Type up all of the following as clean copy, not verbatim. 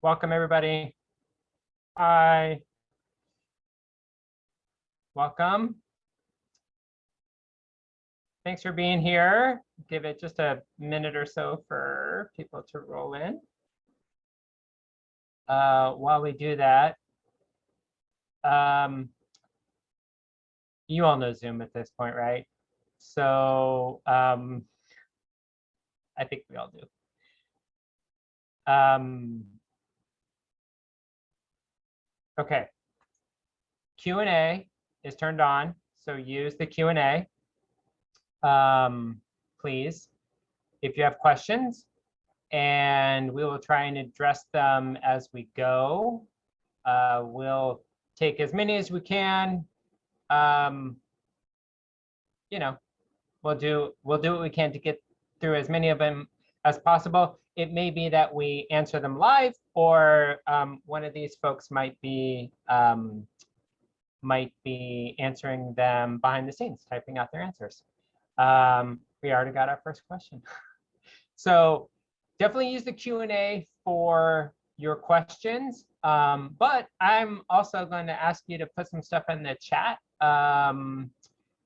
Welcome, everybody. Hi. Welcome. Thanks for being here. Give it just a minute or so for people to roll in. While we do that, you all know Zoom at this point, right? So I think we all do. Okay. Q&A is turned on, so use the Q&A, please, if you have questions, and we will try and address them as we go. We'll take as many as we can. You know, we'll do what we can to get through as many of them as possible. It may be that we answer them live, or one of these folks might be answering them behind the scenes, typing out their answers. We already got our first question. So definitely use the Q&A for your questions, but I'm also going to ask you to put some stuff in the chat.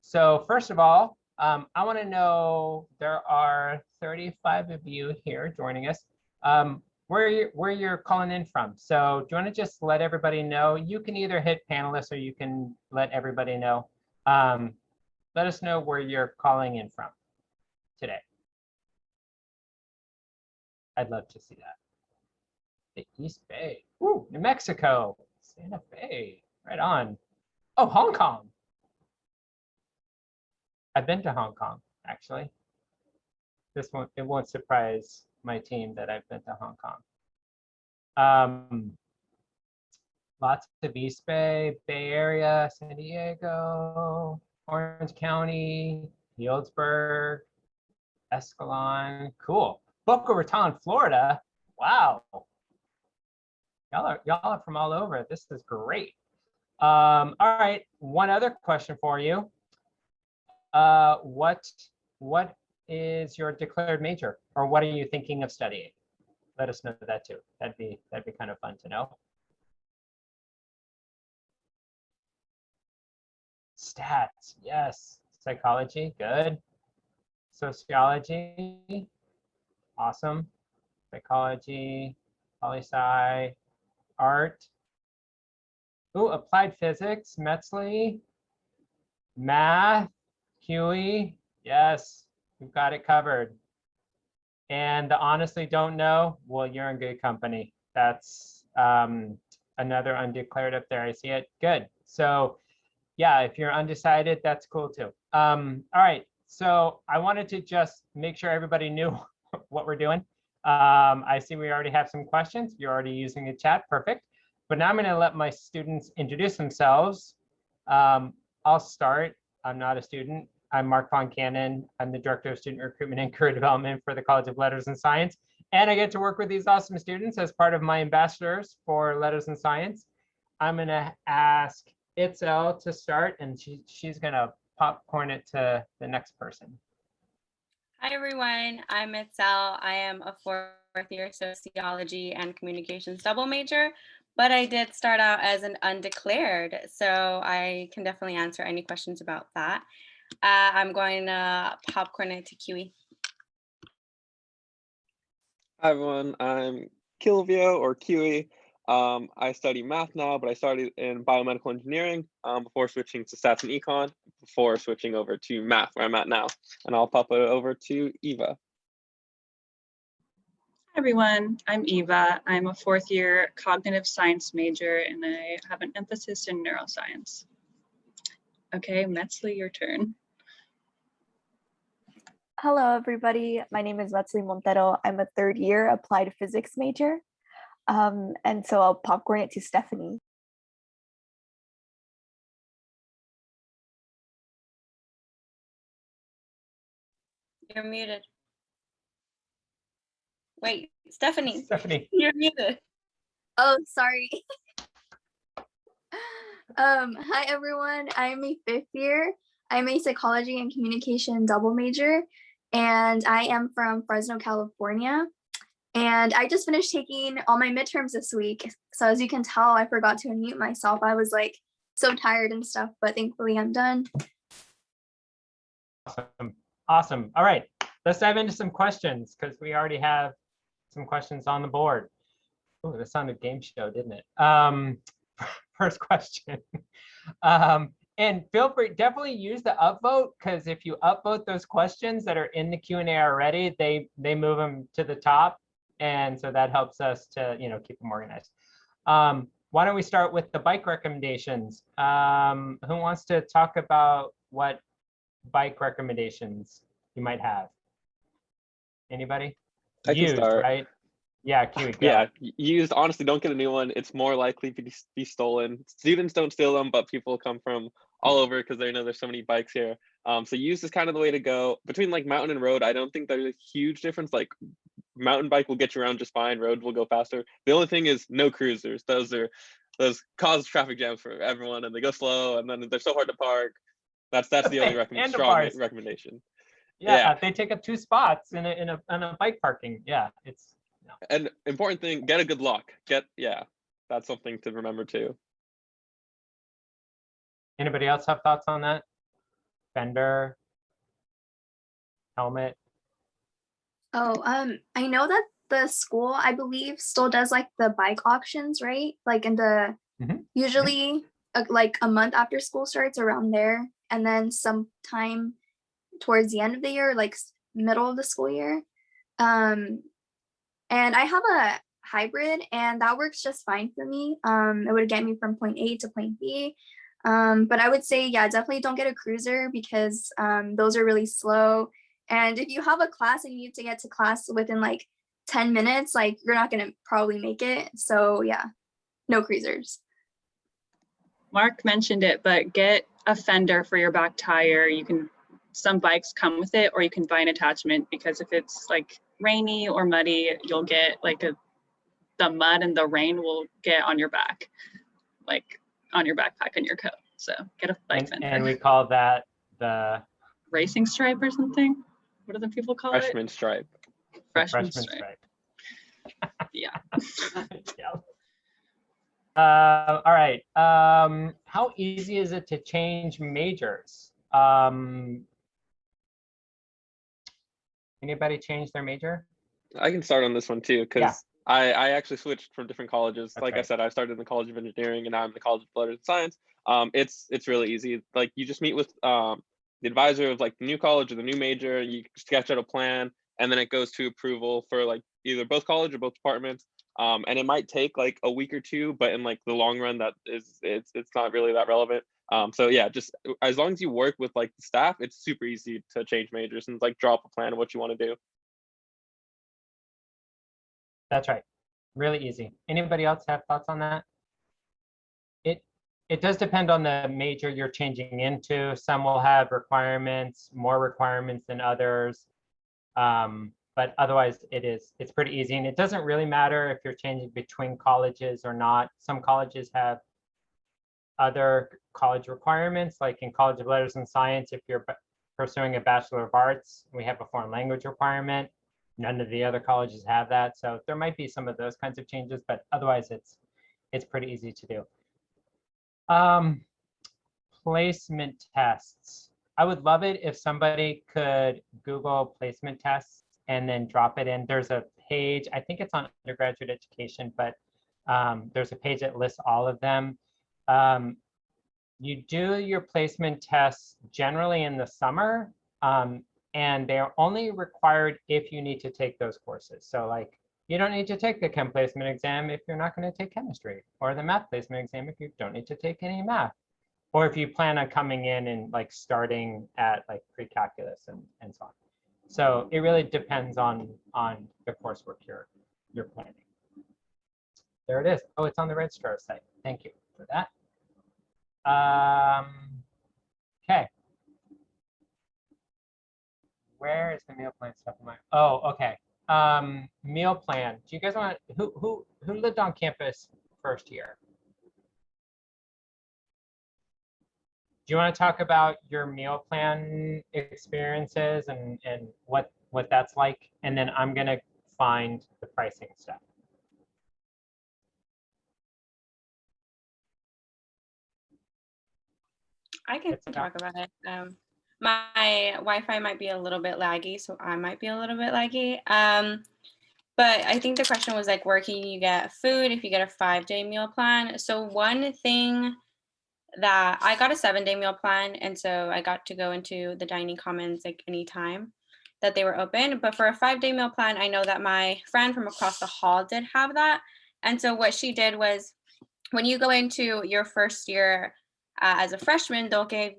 So first of all, I want to know, there are 35 of you here joining us, where you're calling in from. So do you want to just let everybody know? You can either hit panelists or you can let everybody know. Let us know where you're calling in from today. I'd love to see that. The East Bay. Ooh, New Mexico. Santa Fe. Right on. Oh, Hong Kong. I've been to Hong Kong, actually. It won't surprise my team that I've been to Hong Kong. Lots of East Bay, Bay Area, San Diego, Orange County, Healdsburg, Escalon. Cool. Boca Raton, Florida. Wow. Y'all are from all over. This is great. All right. One other question for you. What is your declared major, or what are you thinking of studying? Let us know that too. That'd be kind of fun to know. Stats, yes. Psychology, good. Sociology, awesome. Psychology, poli-sci, art. Ooh, applied physics, Metzley, math, Huey, yes, we've got it covered. And the honestly don't know, well, you're in good company. That's another undeclared up there. I see it. Good. So yeah, if you're undecided, that's cool too. All right. So I wanted to just make sure everybody knew what we're doing. I see we already have some questions. You're already using the chat. Perfect. But now I'm going to let my students introduce themselves. I'll start. I'm not a student. I'm Mark Von Cannon. I'm the Director of Student Recruitment and Career Development for the College of Letters and Science. And I get to work with these awesome students as part of my ambassadors for Letters and Science. I'm going to ask Itzel to start, and she's going to popcorn it to the next person. Hi, everyone. I'm Itzel. I am a fourth-year sociology and communications double major, but I did start out as an undeclared, so I can definitely answer any questions about that. I'm going to popcorn it to Kiwi. Hi, everyone. I'm Kilvio, or Kiwi. I study math now, but I started in biomedical engineering before switching to stats and econ, before switching over to math, where I'm at now. And I'll pop it over to Eva. Hi, everyone. I'm Eva. I'm a fourth-year cognitive science major, and I have an emphasis in neuroscience. Okay, Metzley, your turn. Hello, everybody. My name is Metzley Montero. I'm a third-year applied physics major. And so I'll popcorn it to Stephanie. You're muted. Wait, Stephanie. Stephanie. You're muted. Oh, sorry. Hi, everyone. I'm a fifth year. I'm a psychology and communication double major, and I am from Fresno, California. And I just finished taking all my midterms this week. So as you can tell, I forgot to unmute myself. I was like so tired and stuff, but thankfully I'm done. Awesome. All right, let's dive into some questions because we already have some questions on the board. Oh, that sounded game show, didn't it? First question. And feel free, definitely use the upvote, because if you upvote those questions that are in the Q&A already, they move them to the top. And so that helps us to, keep them organized. Why don't we start with the bike recommendations? Who wants to talk about what bike recommendations you might have? Anybody? I can start. Right? Yeah, Kiwi, go. Yeah, used, honestly, don't get a new one. It's more likely to be stolen. Students don't steal them, but people come from all over because they know there's so many bikes here. So used is kind of the way to go. Between like mountain and road, I don't think there's a huge difference. Like mountain bike will get you around just fine. Road will go faster. The only thing is no cruisers. Those cause traffic jams for everyone, and they go slow, and then they're so hard to park. That's the only strong recommendation. Yeah, they take up 2 spots in a bike parking. Yeah, it's. No. And important thing, get a good lock. That's something to remember too. Anybody else have thoughts on that? Fender, helmet. Oh, I know that the school, I believe, still does like the bike auctions, right? Like in the usually like a month after school starts, around there, and then sometime towards the end of the year, like middle of the school year. And I have a hybrid, and that works just fine for me. It would get me from point A to point B. But I would say, yeah, definitely don't get a cruiser, because those are really slow. And if you have a class and you need to get to class within like 10 minutes, like you're not going to probably make it. So yeah, no cruisers. Mark mentioned it, but get a fender for your back tire. Some bikes come with it, or you can buy an attachment, because if it's like rainy or muddy, you'll get like the mud and the rain will get on your back, like on your backpack and your coat. So get a bike fender. And we call that the racing stripe or something. What do the people call freshman it? Stripe. Freshman stripe. Yeah. Yeah. All right. How easy is it to change majors? Anybody change their major? I can start on this one too, because I actually switched from different colleges. That's like right. I said, I started in the College of Engineering, and now I'm in the College of Letters and Science. It's really easy. Like you just meet with the advisor of like the new college or the new major, and you sketch out a plan, and then it goes to approval for like either both college or both departments. And it might take like a week or two, but in like the long run, it's not really that relevant. So yeah, just as long as you work with like the staff, it's super easy to change majors and like draw up a plan of what you want to do. That's right. Really easy. Anybody else have thoughts on that? It does depend on the major you're changing into. Some will have more requirements than others. But otherwise it's pretty easy. And it doesn't really matter if you're changing between colleges or not. Some colleges have other college requirements, like in College of Letters and Science, if you're pursuing a Bachelor of Arts, we have a foreign language requirement. None of the other colleges have that. So there might be some of those kinds of changes, but otherwise it's pretty easy to do. Placement tests. I would love it if somebody could Google placement tests and then drop it in. There's a page, I think it's on undergraduate education, but there's a page that lists all of them. You do your placement tests generally in the summer, and they're only required if you need to take those courses. So like, you don't need to take the chem placement exam if you're not going to take chemistry, or the math placement exam if you don't need to take any math, or if you plan on coming in and like starting at like pre-calculus and so on. So it really depends on the coursework you're planning. There it is. Oh, it's on the registrar site. Thank you for that. Okay. Where is the meal plan stuff? Oh, okay. Meal plan. Do you guys want who lived on campus first year? Do you want to talk about your meal plan experiences and what that's like? And then I'm gonna find the pricing stuff. I can It's talk about it. My Wi-Fi might be a little bit laggy, so I might be a little bit laggy. But I think the question was like, where can you get food if you get a 5-day meal plan? So one thing that I got a 7-day meal plan, and so I got to go into the dining commons like anytime that they were open. But for a 5-day meal plan, I know that my friend from across the hall did have that. And so what she did was, when you go into your first year as a freshman, they'll give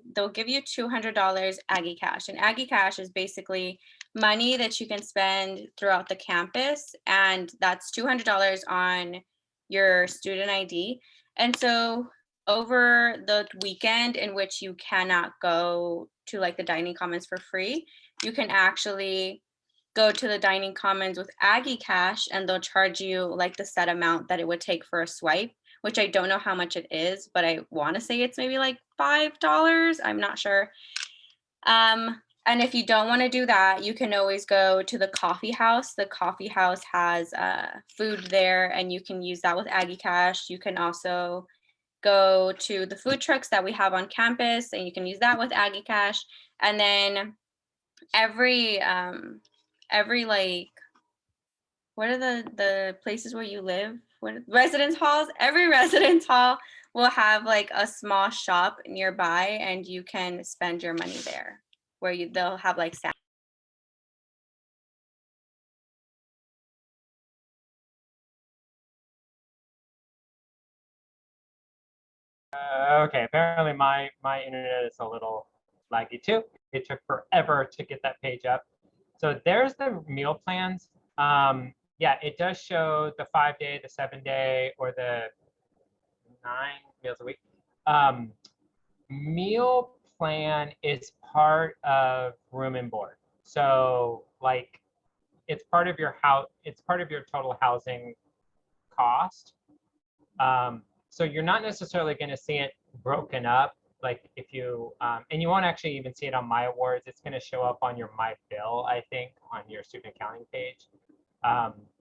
you $200 Aggie Cash, and Aggie Cash is basically money that you can spend throughout the campus, and that's $200 on your student ID. And so over the weekend in which you cannot go to like the dining commons for free, you can actually go to the dining commons with Aggie Cash, and they'll charge you like the set amount that it would take for a swipe, which I don't know how much it is, but I want to say it's maybe like $5. I'm not sure. And if you don't want to do that, you can always go to the coffee house. The coffee house has food there, and you can use that with Aggie Cash. You can also go to the food trucks that we have on campus, and you can use that with Aggie Cash. And then every like, what are the places where you live? What residence halls? Every residence hall will have like a small shop nearby, and you can spend your money there, where they'll have like Okay, apparently my internet is a little laggy too. It took forever to get that page up. So there's the meal plans. Yeah, it does show the 5-day, the 7-day, or the 9 meals a week. Meal plan is part of room and board. So like it's part of your house, it's part of your total housing cost. So you're not necessarily going to see it broken up. Like if you, and you won't actually even see it on My Awards. It's going to show up on your My Bill, I think, on your student accounting page.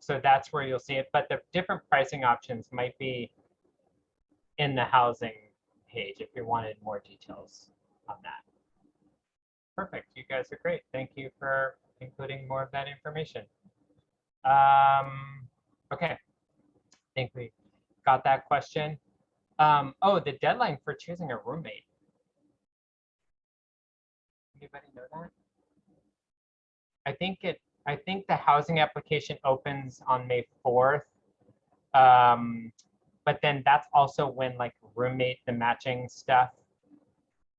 So that's where you'll see it. But the different pricing options might be in the housing page if you wanted more details on that. Perfect. You guys are great. Thank you for including more of that information. Okay. I think we got that question. Oh, the deadline for choosing a roommate. Anybody know that? I think the housing application opens on May 4th. But then that's also when like roommate, the matching stuff.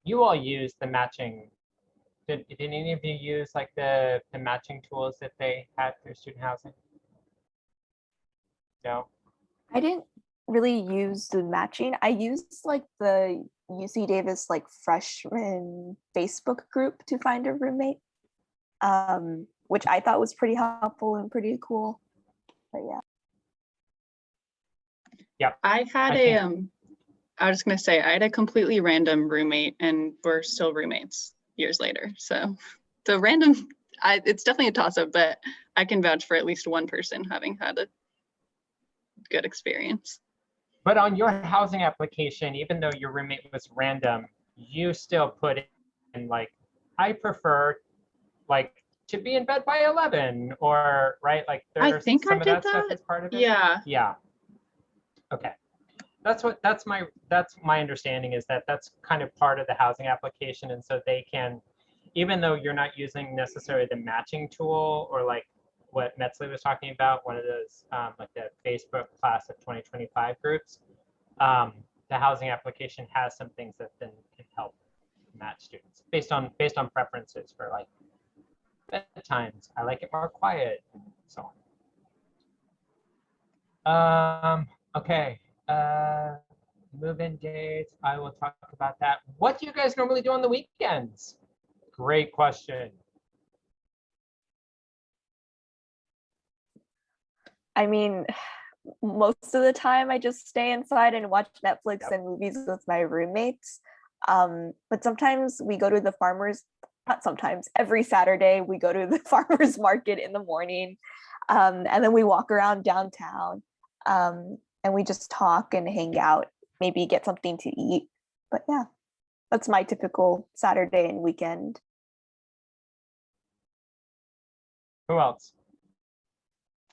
You all use the matching. Did any of you use like the matching tools that they had through student housing? No. I didn't really use the matching. I used like the UC Davis like freshman Facebook group to find a roommate, which I thought was pretty helpful and pretty cool. But yeah. Yep. I was gonna say I had a completely random roommate, and we're still roommates years later. So the random, it's definitely a toss-up, but I can vouch for at least one person having had a good experience. But on your housing application, even though your roommate was random, you still put in like, I prefer like to be in bed by 11, or right, like there's think some I of did that stuff as part of it. Yeah. Yeah. Okay. That's my understanding, is that that's kind of part of the housing application, and so they can, even though you're not using necessarily the matching tool, or like what Metzley was talking about, one of those like the Facebook class of 2025 groups, the housing application has some things that then can help match students based on preferences for like bedtimes. I like it more quiet, and so on. Okay. Move-in dates. I will talk about that. What do you guys normally do on the weekends? Great question. I mean, most of the time I just stay inside and watch Netflix and movies with my roommates. But sometimes we go to the farmers, not sometimes, every Saturday we go to the farmers market in the morning. And then we walk around downtown, and we just talk and hang out, maybe get something to eat. But yeah, that's my typical Saturday and weekend. Who else?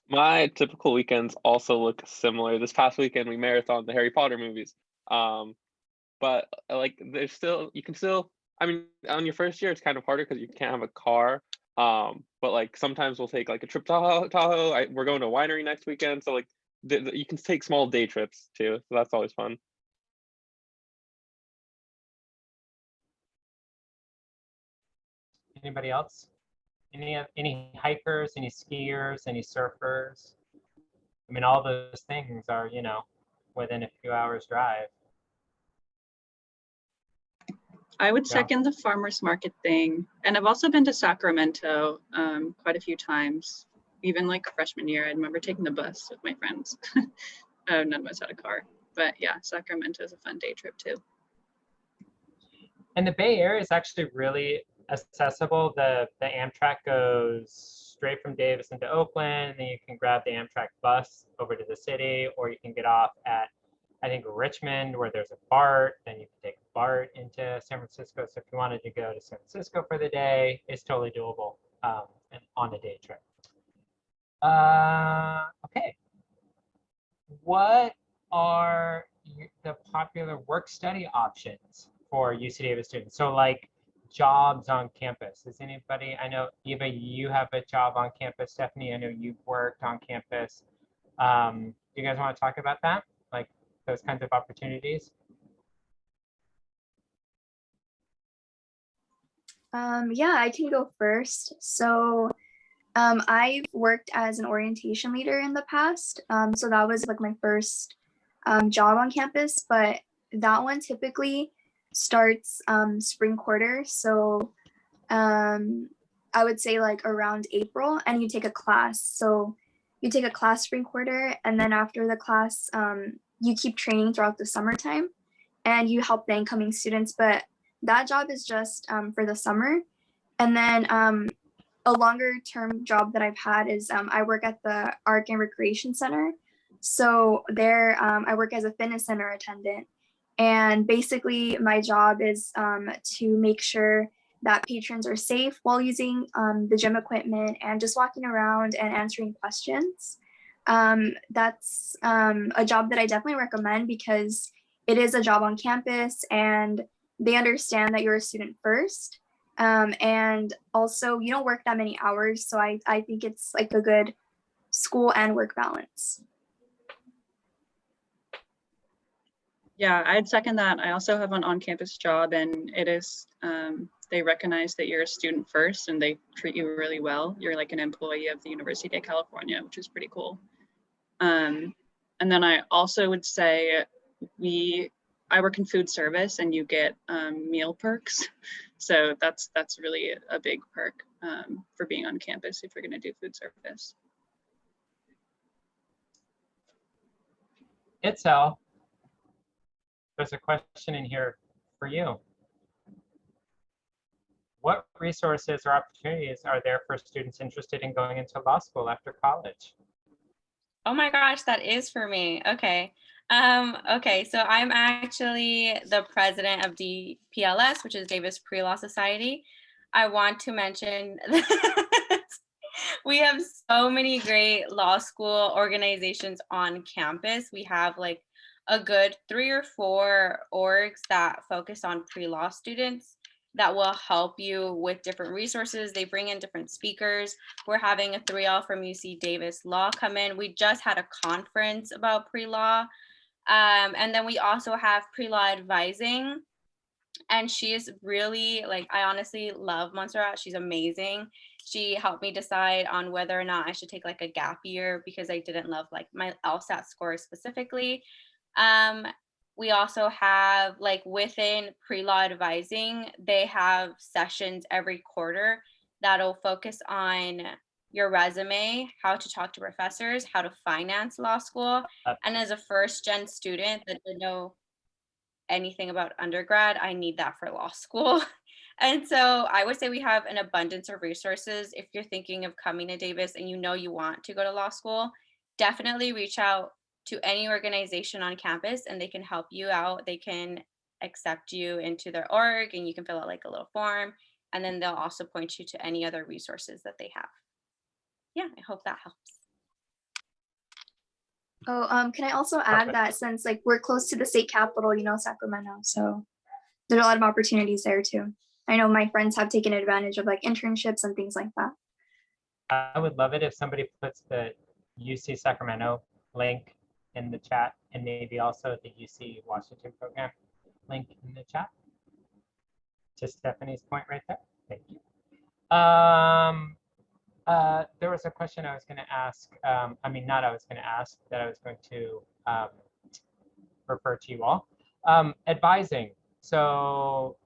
My typical weekends also look similar. This past weekend we marathoned the Harry Potter movies. But like there's still you can still I mean on your first year it's kind of harder because you can't have a car. But like sometimes we'll take like a trip to Tahoe. We're going to a winery next weekend, so like you can take small day trips too. So that's always fun. Anybody else? Any hikers, any skiers, any surfers? I mean, all those things are, within a few hours drive. I would Yeah. second the farmers market thing. And I've also been to Sacramento quite a few times, even like freshman year. I remember taking the bus with my friends. None of us had a car, but yeah, Sacramento is a fun day trip too. And the Bay Area is actually really accessible. The Amtrak goes straight from Davis into Oakland, and then you can grab the Amtrak bus over to the city, or you can get off at, I think, Richmond, where there's a BART. Then you can take a BART into San Francisco. So if you wanted to go to San Francisco for the day, it's totally doable and on a day trip. Okay. What are the popular work-study options for UC Davis students? So like jobs on campus. Is anybody, I know Eva, you have a job on campus. Stephanie, I know you've worked on campus. Do you guys want to talk about that? Like those kinds of opportunities? Yeah, I can go first. So I've worked as an orientation leader in the past. So that was like my first job on campus, but that one typically starts spring quarter. So I would say like around April, and you take a class. So you take a class spring quarter, and then after the class, you keep training throughout the summertime, and you help the incoming students. But that job is just for the summer. And then a longer term job that I've had is I work at the Art and Recreation Center. So there I work as a fitness center attendant. And basically my job is to make sure that patrons are safe while using the gym equipment and just walking around and answering questions. That's a job that I definitely recommend because it is a job on campus and they understand that you're a student first. And also you don't work that many hours. So I think it's like a good school and work balance. Yeah, I'd second that. I also have an on-campus job, and it is, they recognize that you're a student first and they treat you really well. You're like an employee of the University of California, which is pretty cool. And then I also would say I work in food service and you get meal perks. So that's really a big perk for being on campus if you're gonna do food service. Itzel, there's a question in here for you. What resources or opportunities are there for students interested in going into law school after college? Oh my gosh, that is for me. Okay. Okay, so I'm actually the president of DPLS, which is Davis Pre-Law Society. I want to mention that we have so many great law school organizations on campus. We have like a good 3 or 4 orgs that focus on pre-law students that will help you with different resources. They bring in different speakers. We're having a 3L from UC Davis Law come in. We just had a conference about pre-law. And then we also have Pre-Law Advising. And she is really, like, I honestly love Montero. She's amazing. She helped me decide on whether or not I should take like a gap year because I didn't love like my LSAT scores specifically. We also have like within Pre-Law Advising, they have sessions every quarter that'll focus on your resume, how to talk to professors, how to finance law school. And as a first gen student that didn't know anything about undergrad, I need that for law school. And so I would say we have an abundance of resources. If you're thinking of coming to Davis and you know you want to go to law school, definitely reach out to any organization on campus and they can help you out. They can accept you into their org and you can fill out like a little form. And then they'll also point you to any other resources that they have. Yeah, I hope that helps. Oh, can I also add that since like we're close to the state capital, Sacramento, so there's a lot of opportunities there too. I know my friends have taken advantage of like internships and things like that. I would love it if somebody puts the UC Sacramento link in the chat and maybe also the UC Washington program link in the chat. To Stephanie's point right there. Thank you. There was a question I was going to ask. I mean, not I was going to ask, that I was going to refer to you all. Advising. So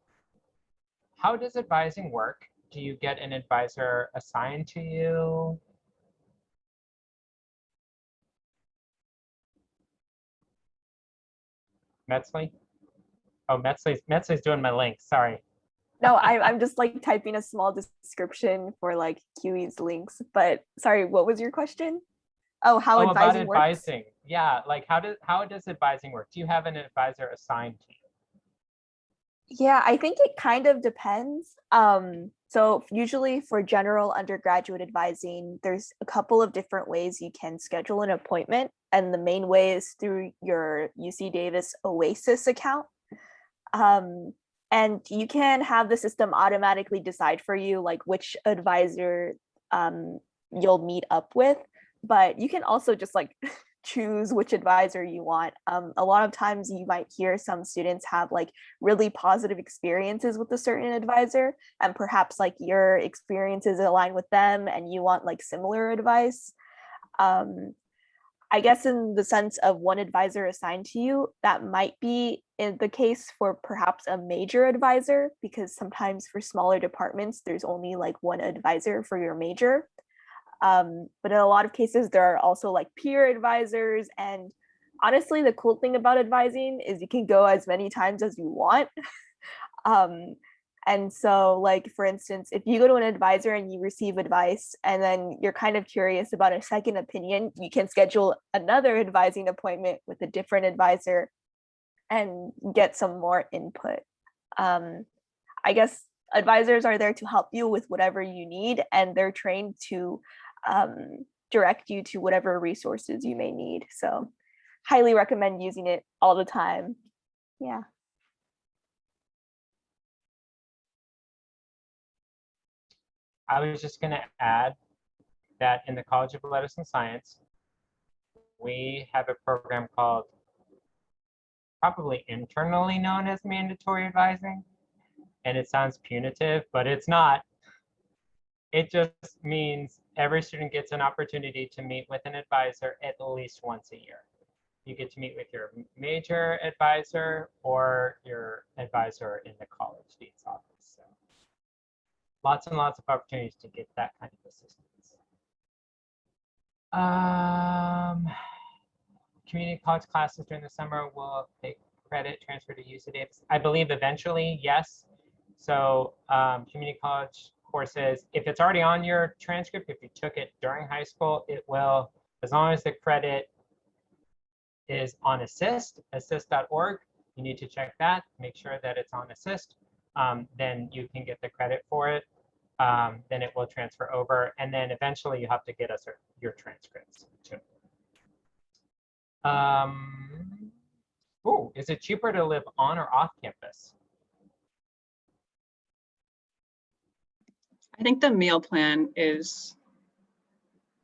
how does advising work? Do you get an advisor assigned to you? Metzley? Oh, Metzley's doing my link. Sorry. No, I'm just like typing a small description for like QE's links. But sorry, what was your question? Oh, how advising about works? advising. Yeah, like how does advising work? Do you have an advisor assigned to you? Yeah, I think it kind of depends. So usually for general undergraduate advising, there's a couple of different ways you can schedule an appointment. And the main way is through your UC Davis Oasis account. And you can have the system automatically decide for you like which advisor you'll meet up with, but you can also just like choose which advisor you want. A lot of times you might hear some students have like really positive experiences with a certain advisor, and perhaps like your experiences align with them and you want like similar advice. I guess in the sense of one advisor assigned to you, that might be in the case for perhaps a major advisor, because sometimes for smaller departments, there's only like one advisor for your major. But in a lot of cases, there are also like peer advisors. And honestly, the cool thing about advising is you can go as many times as you want. And so like, for instance, if you go to an advisor and you receive advice and then you're kind of curious about a second opinion, you can schedule another advising appointment with a different advisor and get some more input. I guess advisors are there to help you with whatever you need, and they're trained to direct you to whatever resources you may need. So highly recommend using it all the time. Yeah. I was just going to add that in the College of Letters and Science, we have a program called, probably internally known as mandatory advising. And it sounds punitive, but it's not. It just means every student gets an opportunity to meet with an advisor at least once a year. You get to meet with your major advisor or your advisor in the college dean's office. So lots and lots of opportunities to get that kind of assistance. Community college classes during the summer will take credit transfer to UC Davis. I believe eventually, yes. So community college courses, if it's already on your transcript, if you took it during high school, it will, as long as the credit is on assist.org, you need to check that, make sure that it's on assist, then you can get the credit for it. Then it will transfer over, and then eventually you have to get us your transcripts too. Oh, is it cheaper to live on or off campus? I think the meal plan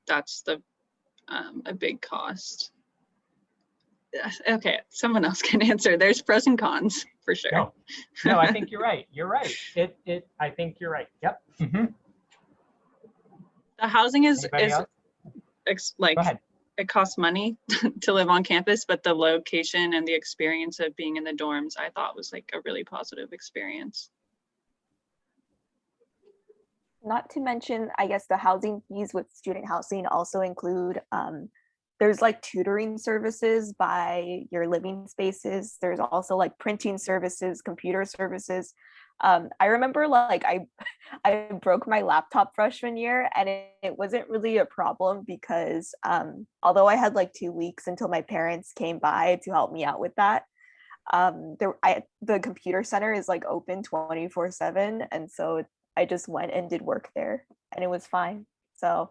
that's the a big cost. Okay, someone else can answer. There's pros and cons for sure. No, I think you're right. You're right. I think you're right. Yep. Mm-hmm. The housing is like, go ahead. It costs money to live on campus, but the location and the experience of being in the dorms, I thought was like a really positive experience. Not to mention, I guess the housing fees with student housing also include, there's like tutoring services by your living spaces. There's also like printing services, computer services. I remember like I broke my laptop freshman year, and it wasn't really a problem because although I had like 2 weeks until my parents came by to help me out with that, the computer center is like open 24/7, and so I just went and did work there, and it was fine. So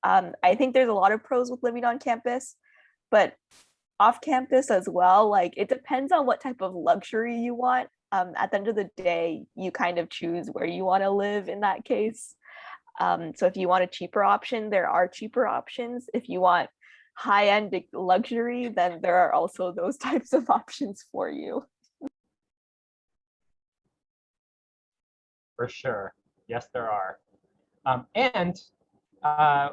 I think there's a lot of pros with living on campus, but off campus as well, like it depends on what type of luxury you want. At the end of the day, you kind of choose where you want to live in that case. So if you want a cheaper option, there are cheaper options. If you want high-end luxury, then there are also those types of options for you. For sure. Yes, there are. And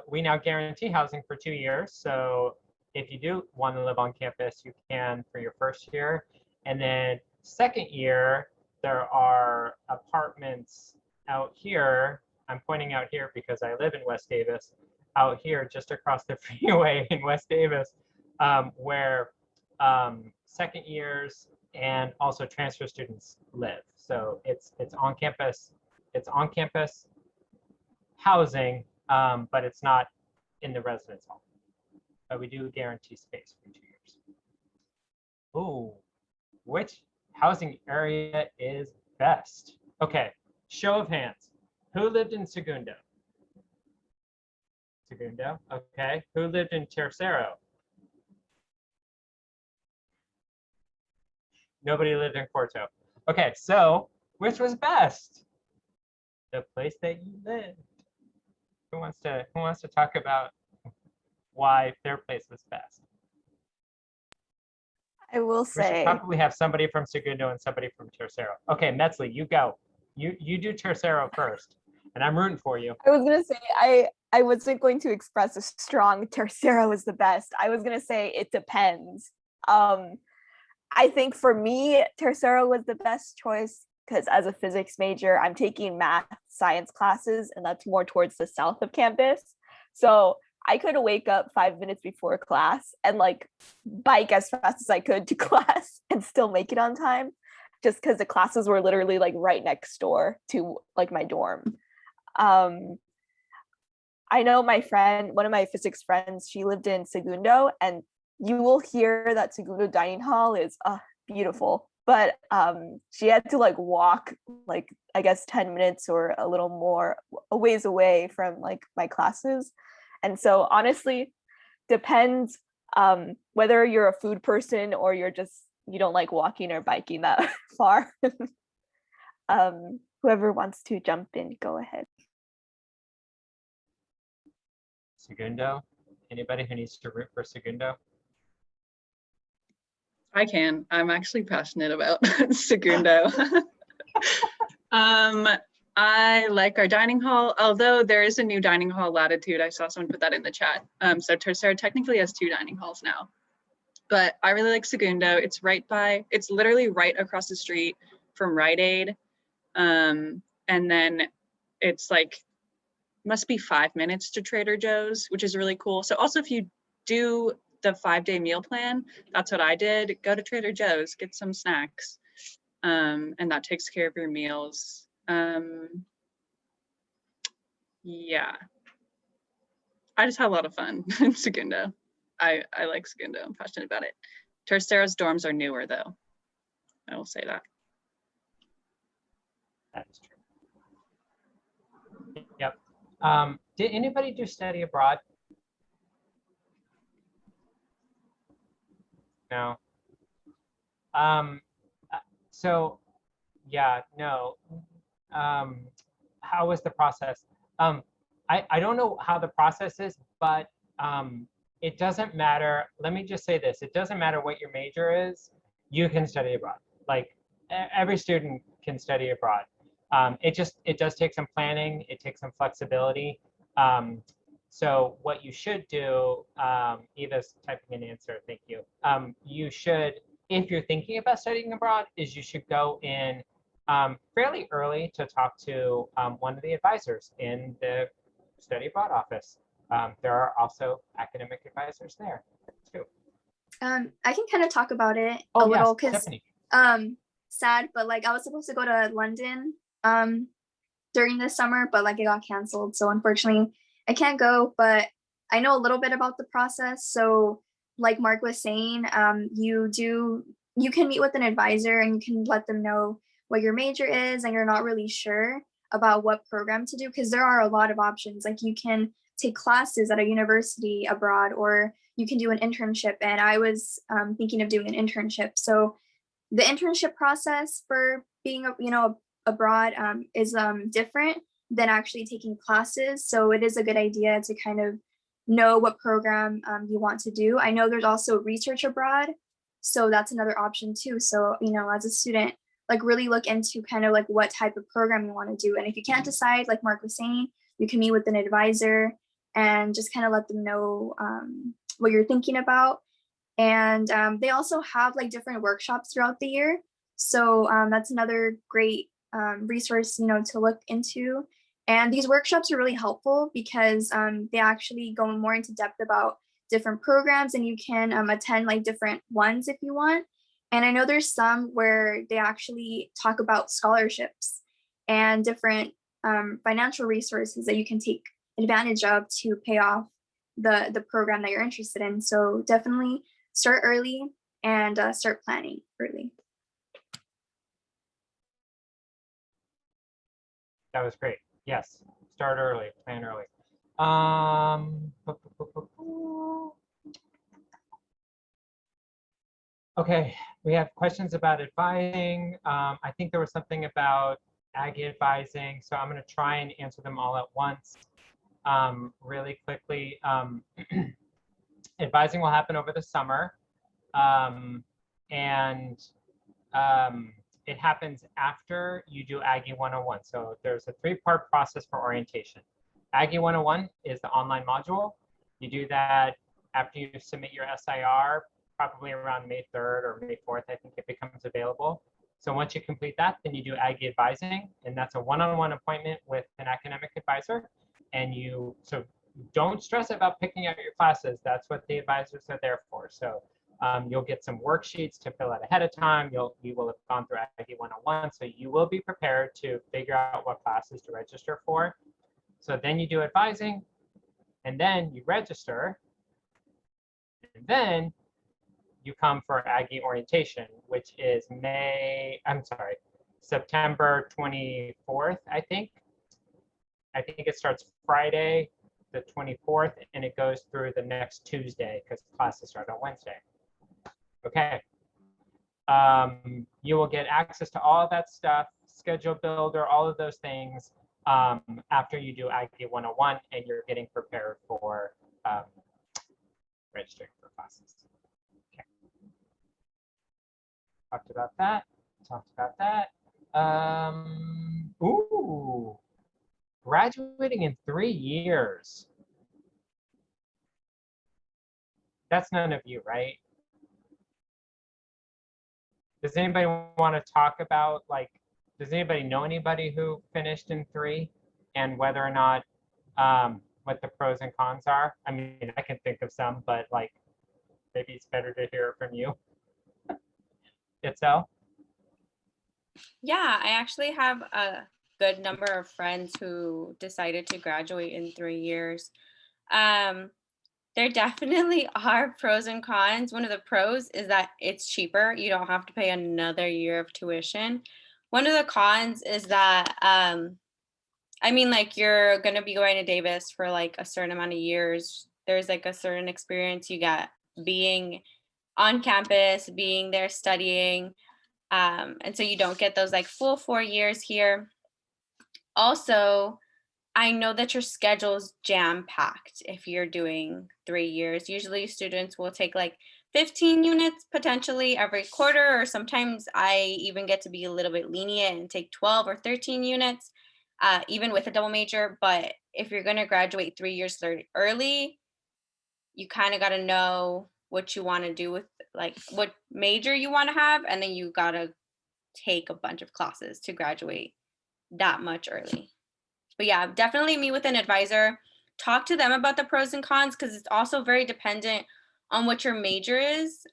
we now guarantee housing for 2 years. So if you do want to live on campus, you can for your first year. And then second year, there are apartments out here. I'm pointing out here because I live in West Davis, out here just across the freeway in West Davis, where second years and also transfer students live. So it's on campus housing, but it's not in the residence hall. But we do guarantee space for 2 years. Ooh, which housing area is best? Okay, show of hands. Who lived in Segundo? Segundo, okay. Who lived in Tercero? Nobody lived in Corto. Okay, so which was best? The place that you lived. Who wants to talk about why their place was best? I will We should say, probably have somebody from Segundo and somebody from Tercero. Okay, Metzley, you go. You do Tercero first, and I'm rooting for you. I was gonna say I wasn't going to express a strong Tercero is the best. I was gonna say it depends. I think for me, Tercero was the best choice because as a physics major, I'm taking math science classes, and that's more towards the south of campus. So I could wake up 5 minutes before class and like bike as fast as I could to class and still make it on time, just because the classes were literally like right next door to like my dorm. I know my friend, one of my physics friends, she lived in Segundo, and you will hear that Segundo dining hall is beautiful, but she had to like walk like I guess 10 minutes or a little more a ways away from like my classes. And so honestly, depends whether you're a food person or you don't like walking or biking that far. Whoever wants to jump in, go ahead. Segundo? Anybody who needs to root for Segundo? I can. I'm actually passionate about Segundo. I like our dining hall, although there is a new dining hall, Latitude. I saw someone put that in the chat. So Tercero technically has 2 dining halls now. But I really like Segundo. It's literally right across the street from Rite Aid. And then it's like, must be 5 minutes to Trader Joe's, which is really cool. So also if you do the 5-day meal plan, that's what I did. Go to Trader Joe's, get some snacks. And that takes care of your meals. Yeah, I just had a lot of fun in Segundo. I like Segundo. I'm passionate about it. Tercero's dorms are newer though. I will say that. That is true. Yep. Did anybody do study abroad? No. So yeah, no. How was the process? I don't know how the process is, but it doesn't matter. Let me just say this. It doesn't matter what your major is, you can study abroad. Like every student can study abroad. It does take some planning. It takes some flexibility. So what you should do, Eva's typing an answer, thank you. You should, if you're thinking about studying abroad, is you should go in fairly early to talk to one of the advisors in the study abroad office. There are also academic advisors there too. I can kind of talk about it Oh, a little yes, because Stephanie. sad, but like I was supposed to go to London during the summer, but like it got canceled. So unfortunately I can't go, but I know a little bit about the process. So like Mark was saying, you can meet with an advisor and you can let them know what your major is and you're not really sure about what program to do, because there are a lot of options. Like you can take classes at a university abroad, or you can do an internship. And I was thinking of doing an internship. So the internship process for being abroad is different than actually taking classes. So it is a good idea to kind of know what program you want to do. I know there's also research abroad, so that's another option too. So as a student, like really look into kind of like what type of program you want to do. And if you can't decide, like Mark was saying, you can meet with an advisor and just kind of let them know what you're thinking about. And they also have like different workshops throughout the year. So that's another great resource, to look into. And these workshops are really helpful because they actually go more into depth about different programs, and you can attend like different ones if you want. And I know there's some where they actually talk about scholarships and different financial resources that you can take advantage of to pay off the program that you're interested in. So definitely start early and start planning early. That was great. Yes, start early, plan early. Okay, we have questions about advising. I think there was something about Aggie Advising, so I'm going to try and answer them all at once really quickly. Advising will happen over the summer, and it happens after you do Aggie 101. So there's a 3-part process for orientation. Aggie 101 is the online module. You do that after you submit your SIR, probably around May 3rd or May 4th, I think it becomes available. So once you complete that, then you do Aggie Advising, and that's a one-on-one appointment with an academic advisor. And so don't stress about picking out your classes. That's what the advisors are there for. So you'll get some worksheets to fill out ahead of time. You will have gone through Aggie 101, so you will be prepared to figure out what classes to register for. So then you do advising, and then you register, and then you come for Aggie orientation, which is September 24th, I think. I think it starts Friday, the 24th, and it goes through the next Tuesday because classes start on Wednesday. Okay. You will get access to all of that stuff, schedule builder, all of those things after you do Aggie 101 and you're getting prepared for registering for classes. Okay. Talked about that. Ooh, graduating in 3 years. That's none of you, right? Does anybody want to talk about, like, does anybody know anybody who finished in 3 and whether or not, what the pros and cons are? I mean, I can think of some, but like, maybe it's better to hear it from you. Itzel? Yeah, I actually have a good number of friends who decided to graduate in 3 years. There definitely are pros and cons. One of the pros is that it's cheaper. You don't have to pay another year of tuition. One of the cons is that, I mean, like, you're going to be going to Davis for like a certain amount of years. There's like a certain experience you get being on campus, being there studying. And so you don't get those like full 4 years here. Also, I know that your schedule's jam-packed if you're doing 3 years. Usually students will take like 15 units potentially every quarter, or sometimes I even get to be a little bit lenient and take 12 or 13 units, even with a double major. But if you're going to graduate 3 years early, you kind of got to know what you want to do with, like, what major you want to have, and then you got to take a bunch of classes to graduate that much early. But yeah, definitely meet with an advisor. Talk to them about the pros and cons, because it's also very dependent on what your major is.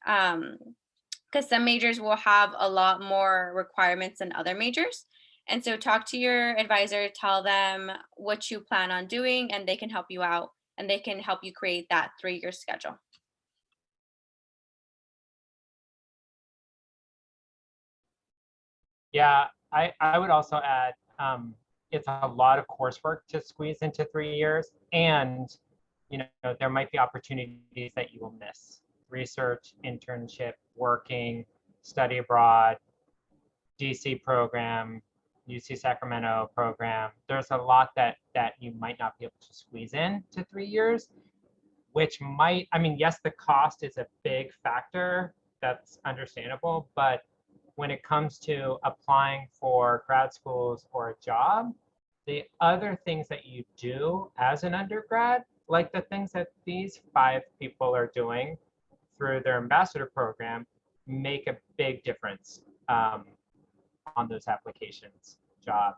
because some majors will have a lot more requirements than other majors. And so talk to your advisor, tell them what you plan on doing, and they can help you out and they can help you create that 3-year schedule. Yeah, I would also add, it's a lot of coursework to squeeze into 3 years, and there might be opportunities that you will miss. Research, internship, working, study abroad, DC program, UC Sacramento program. There's a lot that you might not be able to squeeze in to 3 years, which might, I mean, yes, the cost is a big factor. That's understandable, but when it comes to applying for grad schools or a job, the other things that you do as an undergrad, like the things that these 5 people are doing through their ambassador program, make a big difference on those applications, job,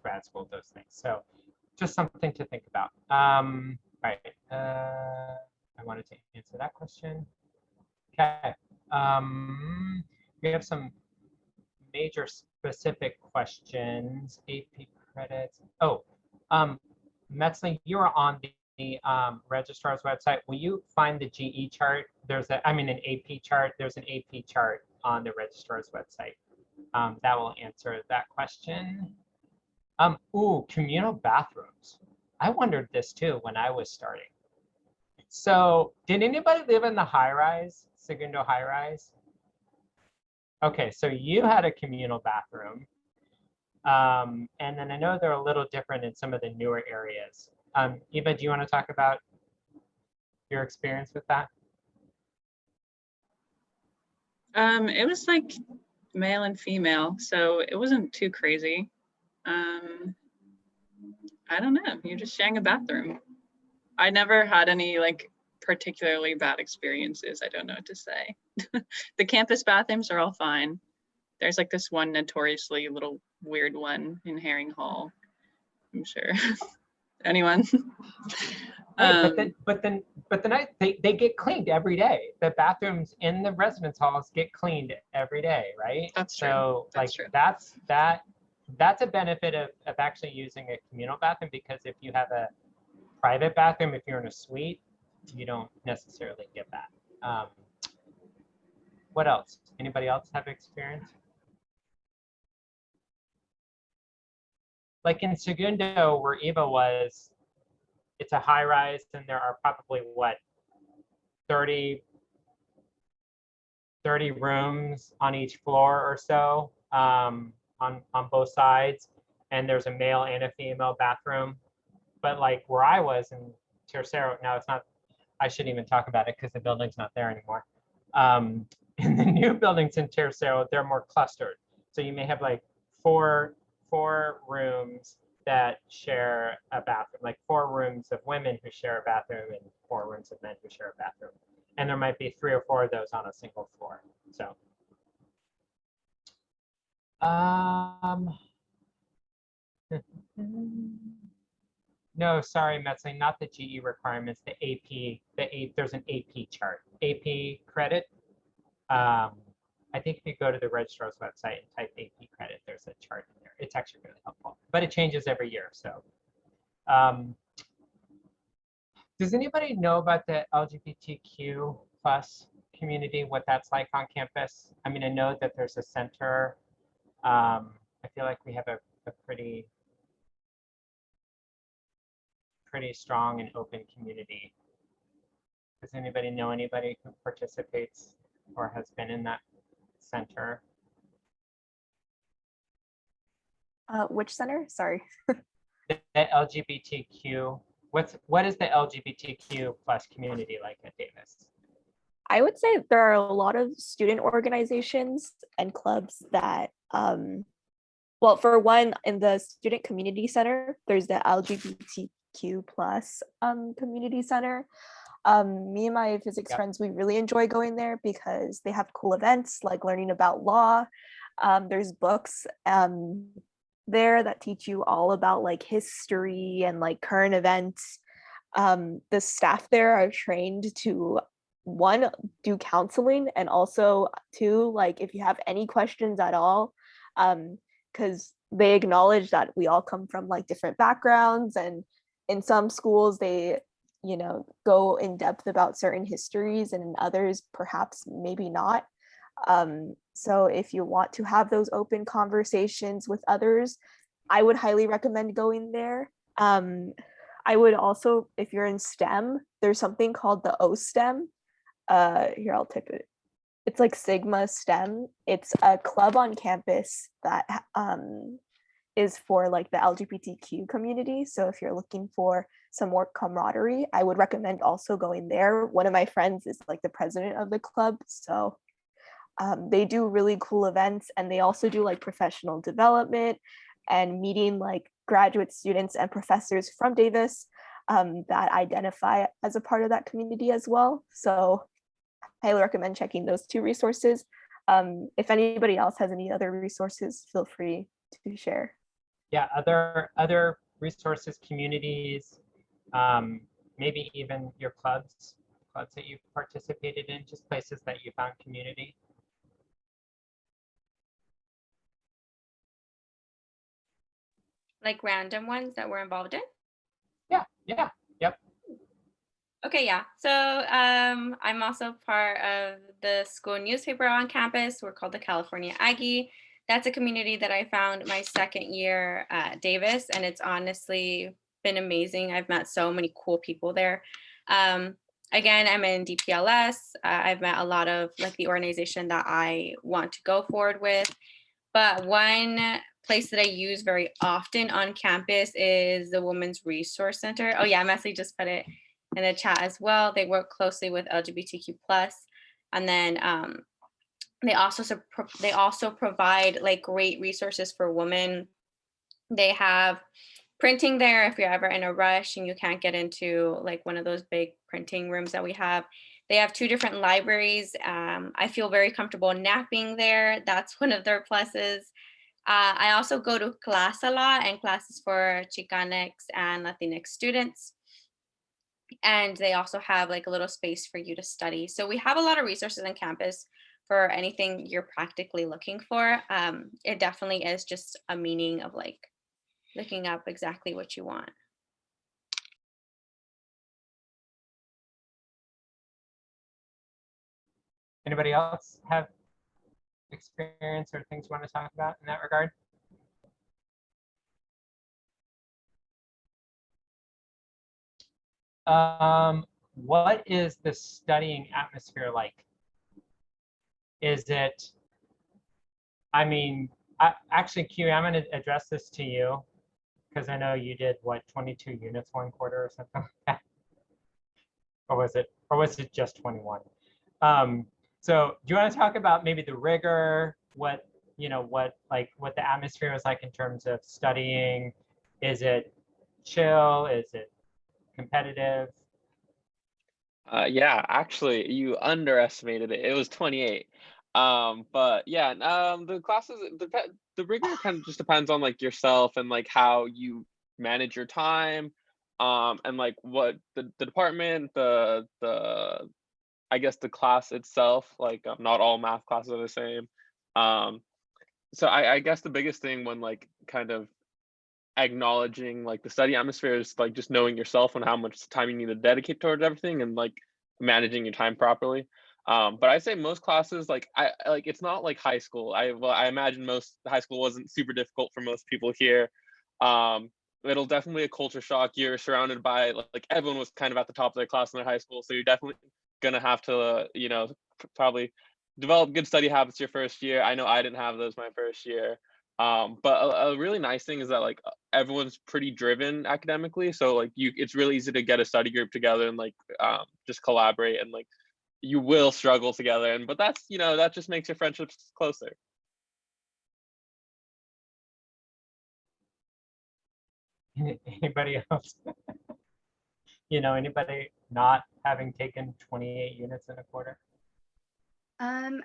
grad school, those things. So just something to think about. Right. I wanted to answer that question. Okay. We have some major specific questions. AP credits. Oh, Metzling, you are on the registrar's website. Will you find the GE chart? There's an AP chart. There's an AP chart on the registrar's website. That will answer that question. Ooh, communal bathrooms. I wondered this too when I was starting. So did anybody live in the high-rise, Segundo high-rise? Okay, so you had a communal bathroom. And then I know they're a little different in some of the newer areas. Eva, do you want to talk about your experience with that? It was like male and female, so it wasn't too crazy. I don't know, you're just sharing a bathroom. I never had any like particularly bad experiences. I don't know what to say. The campus bathrooms are all fine. There's like this one notoriously little weird one in Herring Hall, I'm sure. Anyone? Right, but then they get cleaned every day. The bathrooms in the residence halls get cleaned every day, right? That's true. So That's true. that's a benefit of actually using a communal bathroom, because if you have a private bathroom, if you're in a suite, you don't necessarily get that. What else? Anybody else have experience? Like in Segundo, where Eva was, it's a high rise, and there are probably what, 30 rooms on each floor or so, on both sides, and there's a male and a female bathroom. But like where I was in Tercero, now it's not, I shouldn't even talk about it because the building's not there anymore. In the new buildings in Tercero, they're more clustered. So you may have like four rooms that share a bathroom, like 4 rooms of women who share a bathroom and 4 rooms of men who share a bathroom. And there might be 3 or 4 of those on a single floor. So, no, sorry, Metzling, not the GE requirements, the AP, there's an AP chart, AP credit. I think if you go to the registrar's website and type AP credit, there's a chart in there. It's actually really helpful, but it changes every year. So, does anybody know about the LGBTQ plus community, what that's like on campus? I mean, I know that there's a center. I feel like we have a pretty strong and open community. Does anybody know anybody who participates or has been in that center? Which center? Sorry. The LGBTQ. What is the LGBTQ plus community like at Davis? I would say there are a lot of student organizations and clubs that, well, for one, in the student community center, there's the LGBTQ plus community center. Me and my physics friends, we really enjoy going there because they have cool events like learning about law. There's books there that teach you all about like history and like current events. The staff there are trained to one, do counseling, and also two, like if you have any questions at all, because they acknowledge that we all come from like different backgrounds, and in some schools they, you know, go in depth about certain histories, and in others perhaps maybe not. So if you want to have those open conversations with others, I would highly recommend going there. I would also, if you're in STEM, there's something called the OSTEM. Here, I'll type it. It's like Sigma STEM. It's a club on campus that is for like the LGBTQ community. So if you're looking for some more camaraderie, I would recommend also going there. One of my friends is like the president of the club. So they do really cool events, and they also do like professional development and meeting like graduate students and professors from Davis that identify as a part of that community as well. So I highly recommend checking those two resources. If anybody else has any other resources, feel free to share. Yeah, other resources, communities, maybe even your clubs that you've participated in, just places that you found community. Like random ones that we're involved in? Yeah, yep. Okay, yeah. So I'm also part of the school newspaper on campus. We're called the California Aggie. That's a community that I found my second year at Davis, and it's honestly been amazing. I've met so many cool people there. Again, I'm in DPLS. I've met a lot of like the organization that I want to go forward with. But one place that I use very often on campus is the Women's Resource Center. Oh yeah, Messi just put it in the chat as well. They work closely with LGBTQ+. And then they also provide like great resources for women. They have printing there if you're ever in a rush and you can't get into like one of those big printing rooms that we have. They have 2 different libraries. I feel very comfortable napping there. That's one of their pluses. I also go to class a lot, and classes for Chicanx and Latinx students. And they also have like a little space for you to study. So we have a lot of resources on campus for anything you're practically looking for. It definitely is just a meaning of like looking up exactly what you want. Anybody else have experience or things you want to talk about in that regard? What is the studying atmosphere like? Is it, I mean, actually, Q, I'm going to address this to you because I know you did what, 22 units one quarter or something like that? Or was it just 21? So do you want to talk about maybe the rigor, what the atmosphere was like in terms of studying? Is it chill? Is it competitive? Yeah, actually, you underestimated it. It was 28. But yeah, the classes, the rigor kind of just depends on like yourself and like how you manage your time, and like what the department, I guess the class itself, like not all math classes are the same. Um, so I guess the biggest thing when like kind of acknowledging like the study atmosphere is like just knowing yourself and how much time you need to dedicate towards everything and like managing your time properly. But I say most classes like I like it's not like high school. I imagine most high school wasn't super difficult for most people here. Um, it'll definitely a culture shock. You're surrounded by like everyone was kind of at the top of their class in their high school, so you're definitely gonna have to probably develop good study habits your first year. I know I didn't have those my first year. But a really nice thing is that like everyone's pretty driven academically, so like it's really easy to get a study group together and like just collaborate, and like you will struggle together, and but that's that just makes your friendships closer. Anybody else? Anybody not having taken 28 units in a quarter?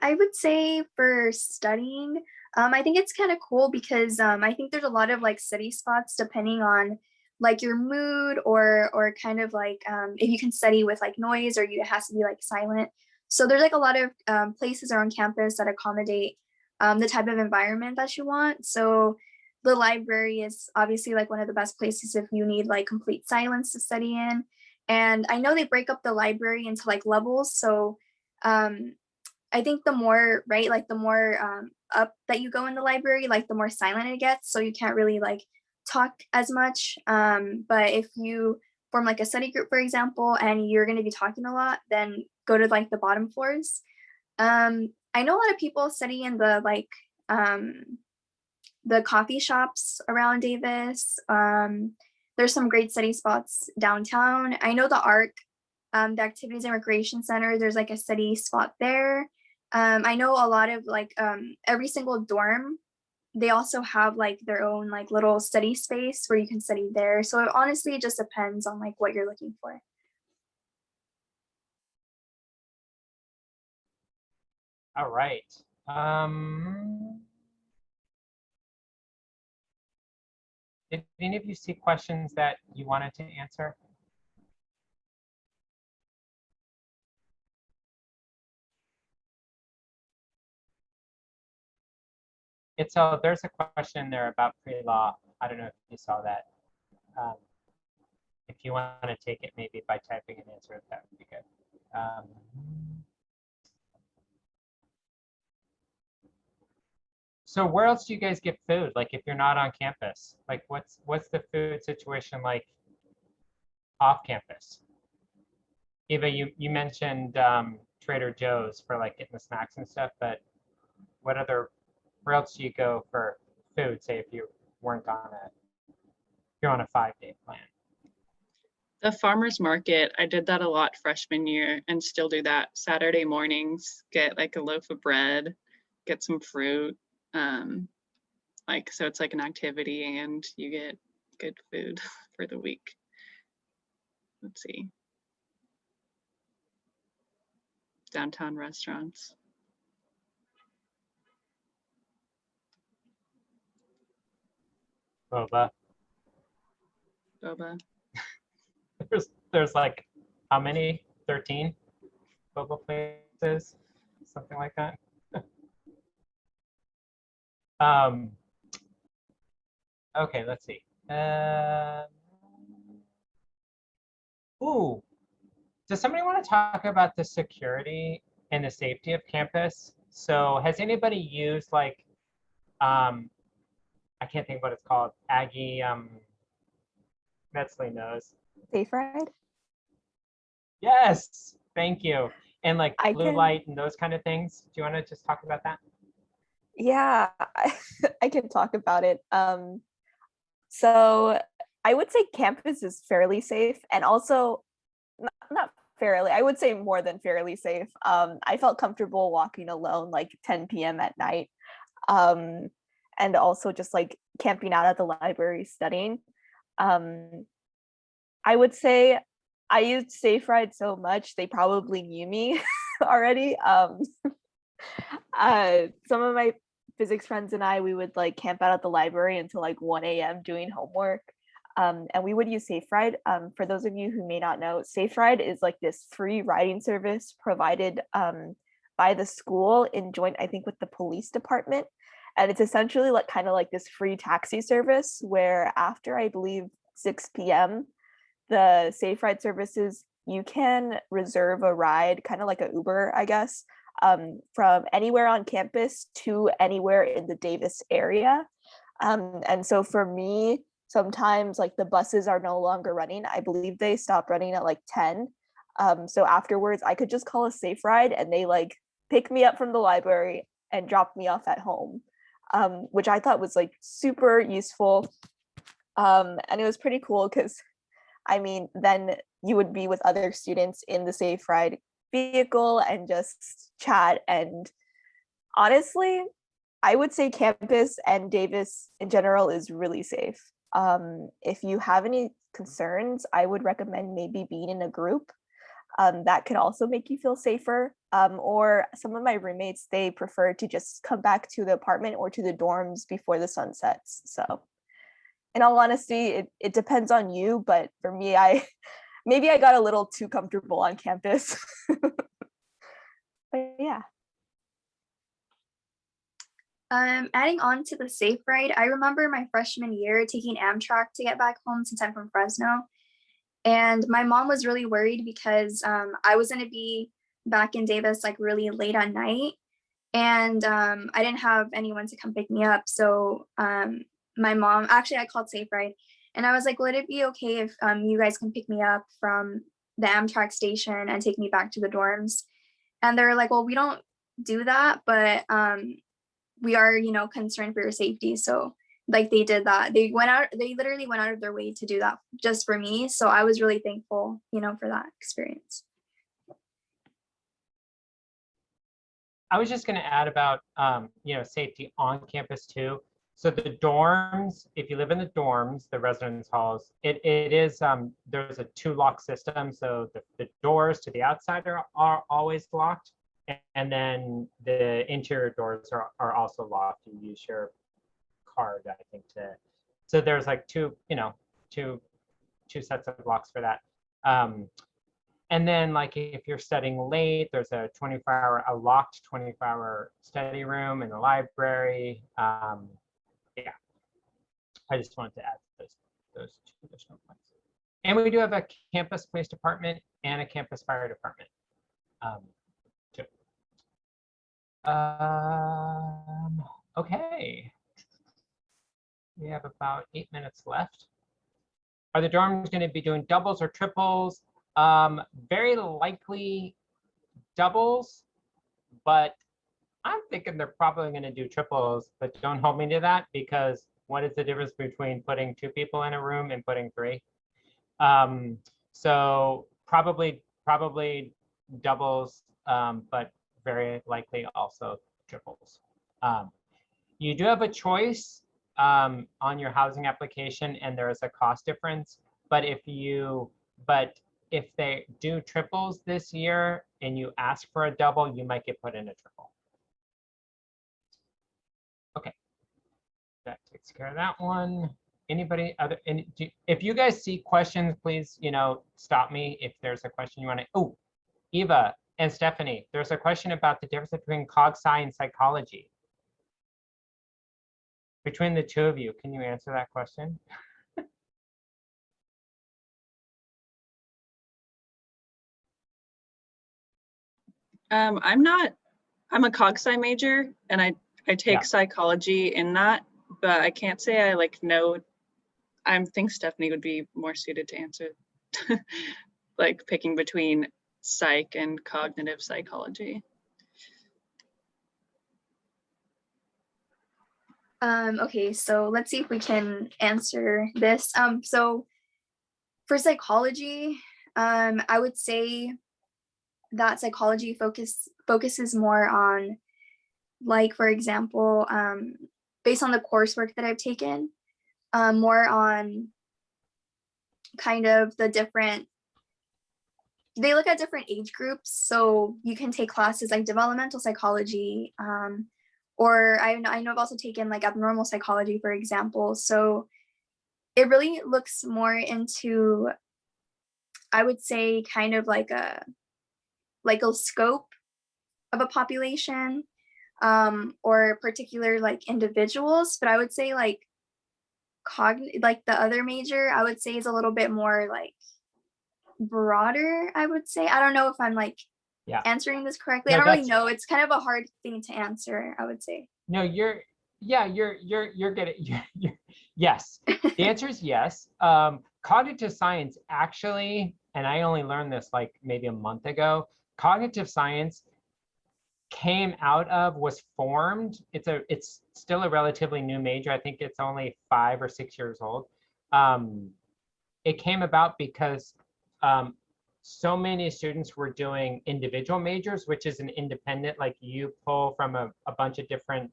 I would say for studying, I think it's kind of cool because I think there's a lot of like study spots depending on like your mood, or kind of like if you can study with like noise, or it has to be like silent. So there's like a lot of places around campus that accommodate the type of environment that you want. So the library is obviously like one of the best places if you need like complete silence to study in. And I know they break up the library into like levels. So I think the more, right, like the more up that you go in the library, like the more silent it gets. So you can't really like talk as much. But if you form like a study group, for example, and you're going to be talking a lot, then go to like the bottom floors. I know a lot of people study in the coffee shops around Davis. There's some great study spots downtown. I know the ARC, the Activities and Recreation Center, there's like a study spot there. I know a lot of like every single dorm, they also have like their own like little study space where you can study there. So it honestly just depends on like what you're looking for. All right. Did any of you see questions that you wanted to answer? There's a question there about pre-law. I don't know if you saw that. If you want to take it maybe by typing an answer, that would be good. So where else do you guys get food? Like if you're not on campus, like what's the food situation like off campus? Eva, you mentioned Trader Joe's for like getting the snacks and stuff, but where else do you go for food? Say if you weren't on you're on a 5-day plan. The farmer's market, I did that a lot freshman year and still do that. Saturday mornings, get like a loaf of bread, get some fruit. So it's like an activity and you get good food for the week. Let's see. Downtown restaurants. Boba. Boba. There's like how many? 13 boba places, something like that. Okay, let's see. Ooh, does somebody want to talk about the security and the safety of campus? So has anybody used like, I can't think what it's called, Aggie, Metzley knows. Safe ride? Yes, thank you. And like I blue can- light and those kind of things. Do you want to just talk about that? Yeah, I can talk about it. So I would say campus is fairly safe, and also not fairly, I would say more than fairly safe. I felt comfortable walking alone like 10 p.m. at night, and also just like camping out at the library studying. I would say I used Safe Ride so much they probably knew me already. Some of my physics friends and we would like camp out at the library until like 1 a.m. doing homework. And we would use Safe Ride. For those of you who may not know, Safe Ride is like this free riding service provided by the in joint, I think, with the police department. And it's essentially like kind of like this free taxi service where after I believe 6 p.m., the Safe Ride services, you can reserve a ride, kind of like an Uber, I guess, from anywhere on campus to anywhere in the Davis area. And so for me, sometimes like the buses are no longer running. I believe they stopped running at like 10. So afterwards, I could just call a Safe Ride and they like pick me up from the library and drop me off at home, which I thought was like super useful. And it was pretty cool because I mean, then you would be with other students in the Safe Ride vehicle and just chat. And honestly, I would say campus and Davis in general is really safe. If you have any concerns, I would recommend maybe being in a group. That could also make you feel safer. Or some of my roommates, they prefer to just come back to the apartment or to the dorms before the sun sets. So in all honesty, it depends on you, but for me, maybe I got a little too comfortable on campus. But yeah. Adding on to the safe ride, I remember my freshman year taking Amtrak to get back home since I'm from Fresno. And my mom was really worried because I was going to be back in Davis like really late at night. And I didn't have anyone to come pick me up. So my mom, actually I called Safe Ride and I was like, would it be okay if you guys can pick me up from the Amtrak station and take me back to the dorms? And they're like, well, we don't do that, but we are, you know, concerned for your safety. So like they did that. They literally went out of their way to do that just for me. So I was really thankful, you know, for that experience. I was just going to add about, you know, safety on campus too. So the dorms, if you live in the dorms, the residence halls, it is, there's a 2-lock system. So the doors to the outside are always locked. And then the interior doors are also locked. You use your card, I think, so there's like two sets of locks for that. And then like if you're studying late, there's a locked 24-hour study room in the library. Yeah, I just wanted to add those 2 additional points. And we do have a campus police department and a campus fire department too. Okay. We have about 8 minutes left. Are the dorms going to be doing doubles or triples? Very likely doubles, but I'm thinking they're probably going to do triples, but don't hold me to that, because what is the difference between putting 2 people in a room and putting 3? So probably doubles, but very likely also triples. You do have a choice on your housing application, and there is a cost difference. But if they do triples this year and you ask for a double, you might get put in a triple. Okay, that takes care of that one. Anybody other? If you guys see questions, please, you know, stop me if there's a question you want to. Oh, Eva and Stephanie, there's a question about the difference between cog-sci and psychology. Between the 2 of you, can you answer that question? I'm a cog-sci major and I take psychology in that, but I can't say I like know. I think Stephanie would be more suited to answer like picking between psych and cognitive psychology. Okay, so let's see if we can answer this. So for psychology, I would say that psychology focuses more on, like, for example, based on the coursework that I've taken, more on kind of the different, they look at different age groups. So you can take classes like developmental psychology, or I know I've also taken like abnormal psychology, for example. So it really looks more into, I would say, kind of like a scope of a population, or particular like individuals. But I would say like like the other major, I would say is a little bit more like broader, I would say. I don't know if I'm like answering this correctly. No, I don't really know. It's kind of a hard thing to answer, I would say. No, you're good at yes. The answer is yes. Cognitive science actually, and I only learned this like maybe a month ago, cognitive science was formed. It's still a relatively new major. I think it's only 5 or 6 years old. It came about because so many students were doing individual majors, which is an independent, like you pull from a bunch of different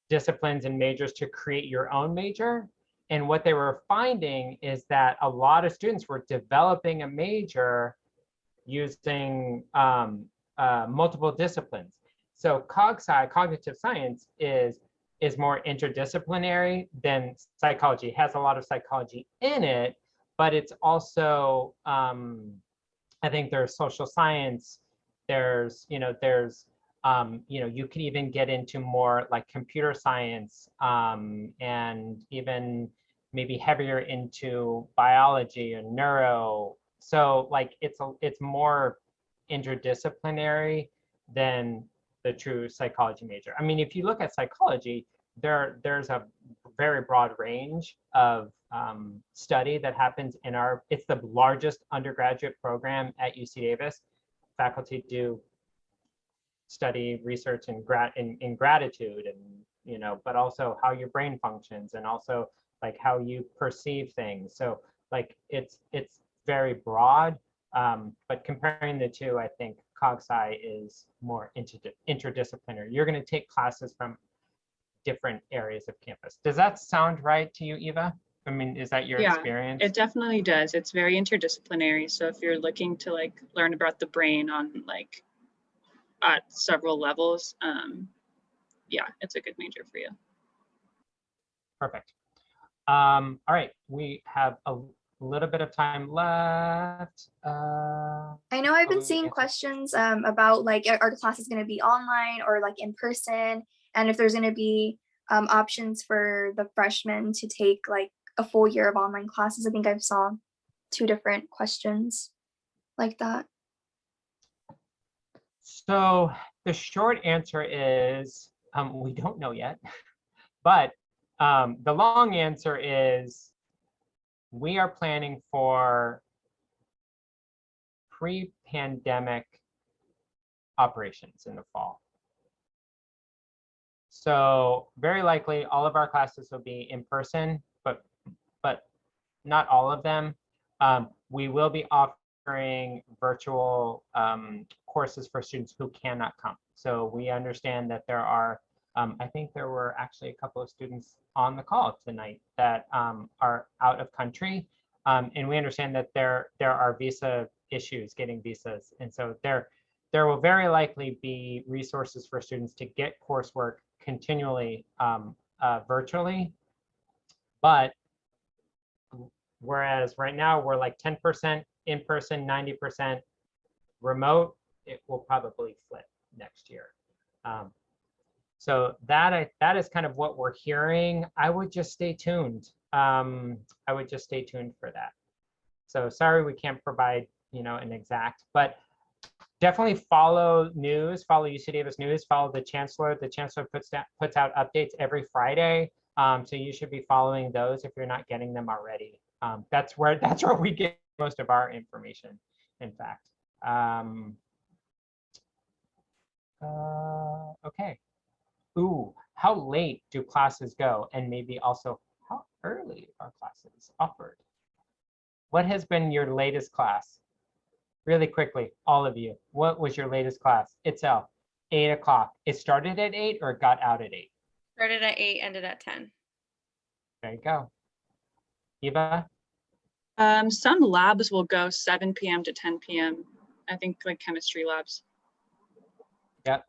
disciplines and majors to create your own major. And what they were finding is that a lot of students were developing a major using multiple disciplines. So cognitive science is is more interdisciplinary than psychology. It has a lot of psychology in it, but it's also, I think there's social science, there's, you know, you can even get into more like computer science, and even maybe heavier into biology and neuro. So like it's more interdisciplinary than the true psychology major. I mean, if you look at psychology, there's a very broad range of study that happens in it's the largest undergraduate program at UC Davis. Faculty do study research in gratitude, and, you know, but also how your brain functions, and also like how you perceive things. So like it's very broad, but comparing the two, I think CogSci is more interdisciplinary. You're going to take classes from different areas of campus. Does that sound right to you, Eva? I mean, is that your experience? It definitely does. It's very interdisciplinary. So if you're looking to like learn about the brain on like at several levels, yeah, it's a good major for you. Perfect. All right, we have a little bit of time left. I know I've been seeing questions about like, are the classes going to be online or like in person? And if there's going to be options for the freshmen to take like a full year of online classes. I think I saw 2 different questions like that. So the short answer is we don't know yet, but the long answer is we are planning for pre-pandemic operations in the fall. So very likely all of our classes will be in person, but not all of them. We will be offering virtual courses for students who cannot come. So we understand that there are, I think there were actually a couple of students on the call tonight that are out of country. And we understand that there are visa issues, getting visas. And so there will very likely be resources for students to get coursework continually virtually. But whereas right now we're like 10% in person, 90% remote, it will probably flip next year. So that is kind of what we're hearing. I would just stay tuned. I would just stay tuned for that. So sorry we can't provide, you know, an exact, but definitely follow news, follow UC Davis news, follow the chancellor. The chancellor puts out updates every Friday. So you should be following those if you're not getting them already. That's where we get most of our information, in fact. Okay. Ooh, how late do classes go? And maybe also how early are classes offered? What has been your latest class? Really quickly, all of you, what was your latest class? Itself, 8 o'clock. It started at 8 or got out at 8? Started at 8, ended at 10. There you go. Eva? Some labs will go 7 p.m. to 10 p.m. I think like chemistry labs. Yep.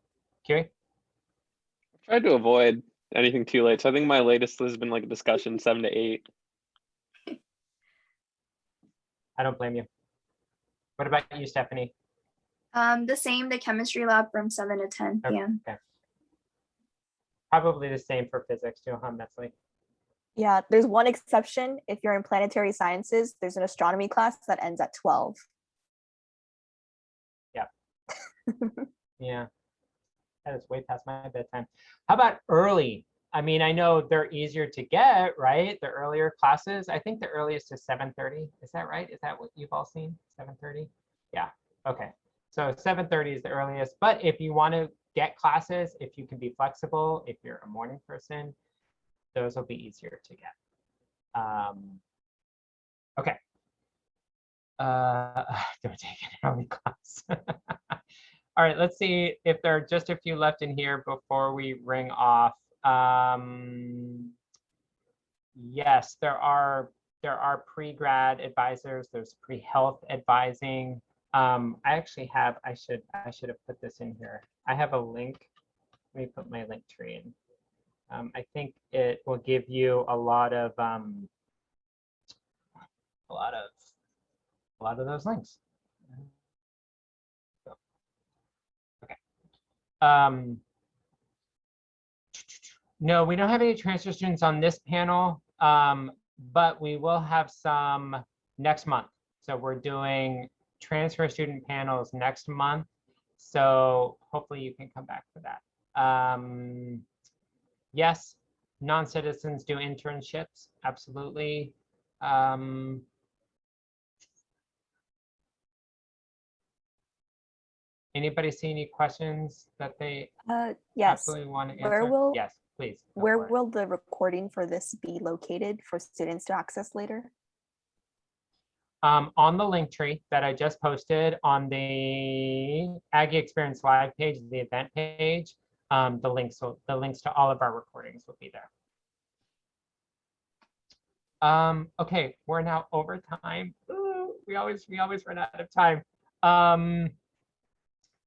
Kiwi? I've tried to avoid anything too late. So I think my latest has been like a discussion 7 to 8. I don't blame you. What about you, Stephanie? The same, the chemistry lab from 7 to 10 p.m. Okay. Probably the same for physics too, huh, Metzley? Yeah, there's one exception. If you're in planetary sciences, there's an astronomy class that ends at 12. Yeah. Yeah. That is way past my bedtime. How about early? I mean, I know they're easier to get, right? The earlier classes. I think the earliest is 7:30. Is that right? Is that what you've all seen? 7:30? Yeah. Okay. So 7:30 is the earliest. But if you want to get classes, if you can be flexible, if you're a morning person, those will be easier to get. Okay. Don't take an early class. All right, let's see if there are just a few left in here before we ring off. Yes, there are pre-grad advisors. There's pre-health advising. I actually have. I should have put this in here. I have a link. Let me put my link tree in. I think it will give you a lot of those links. So, okay. No, we don't have any transfer students on this panel, but we will have some next month. So we're doing transfer student panels next month. So hopefully you can come back for that. Yes, non-citizens do internships, absolutely. Anybody see any questions that they Yes. absolutely want to Where answer? will Yes, please. go where for it. will the recording for this be located for students to access later? On the link tree that I just posted on the Aggie Experience Live page, the event page, the links to all of our recordings will be there. Okay, we're now over time. Ooh, we always run out of time.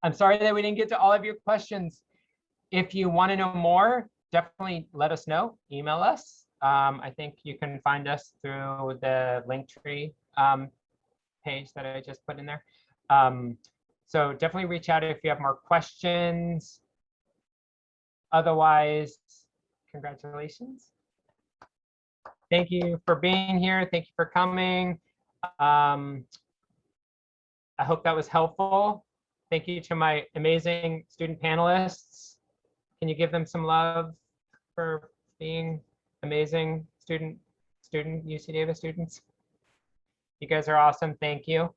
I'm sorry that we didn't get to all of your questions. If you want to know more, definitely let us know. Email us. I think you can find us through the link tree page that I just put in there. So definitely reach out if you have more questions. Otherwise, congratulations. Thank you for being here. Thank you for coming. I hope that was helpful. Thank you to my amazing student panelists. Can you give them some love for being amazing student UC Davis students? You guys are awesome. Thank you.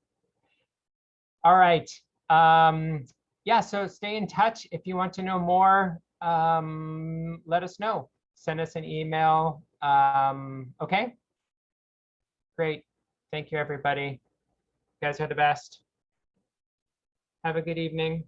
All right. Yeah, so stay in touch. If you want to know more, let us know. Send us an email. Okay. Great. Thank you, everybody. You guys are the best. Have a good evening.